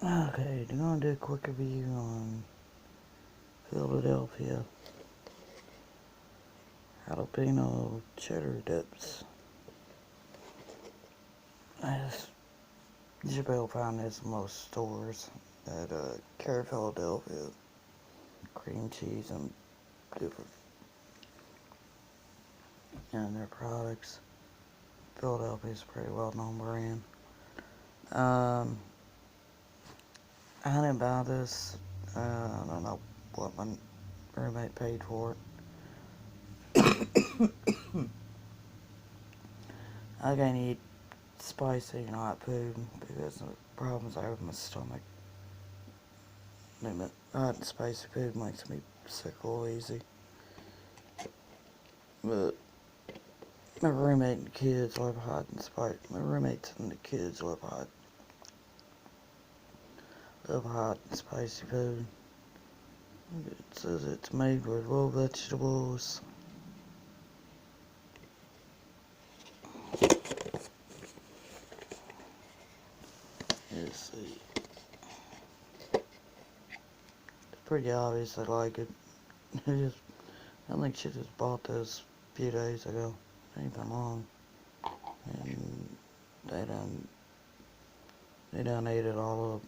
Okay, I'm gonna do a quick review on Philadelphia Jalapeno Cheddar Dips. You should be able to find this in most stores at Carry Philadelphia. Cream cheese and different and their products. Philadelphia is a pretty well known brand. Um, I didn't buy this. I don't know what my roommate paid for it. I can't eat spicy and hot food because of the problems I have with my stomach. Hot and spicy food makes me sick real easy. But my roommate and the kids love hot and spicy. My roommates and the kids love hot and spicy food. It says it's made with raw vegetables. Let's see. It's pretty obvious I like it. I think she just bought this a few days ago. Ain't been long. And they done ate it all up.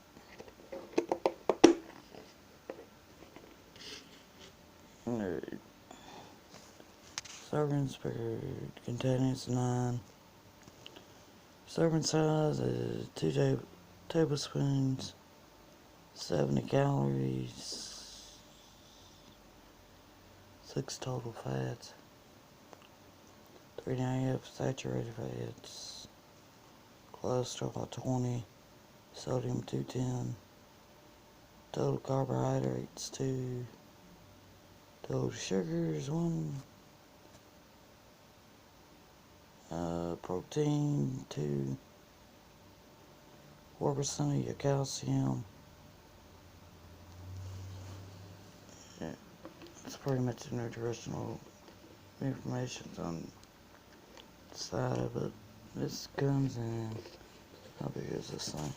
Alright. Servings per container is 9. Serving size is 2 tablespoons, 70 calories, 6 total fats, 3.5 saturated fats, cholesterol 20, sodium 210, total carbohydrates 2, total sugars 1, protein 2, 4% of your calcium. Yeah, that's pretty much the nutritional information on the side of it. This comes in, how big is this thing?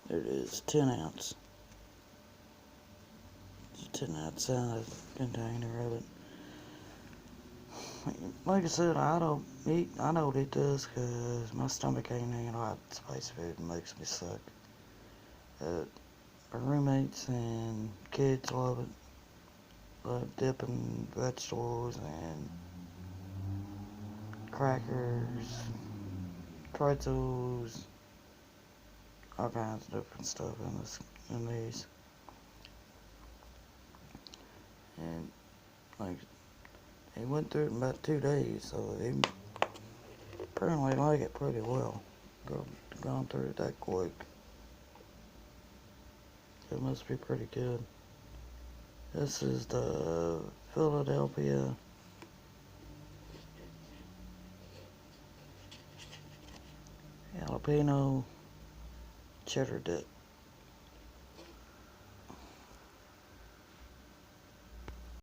There it is, 10 ounce. It's a 10 ounce size container of it. Like I said, I don't eat this because my stomach can't handle hot spicy food. It makes me sick. My roommates and kids love it. Love dipping vegetables and crackers, pretzels, all kinds of different stuff in these. And like he went through it in about 2 days, so he apparently like it pretty well. Gone through it that quick. It must be pretty good. This is the Philadelphia Jalapeno Cheddar Dip.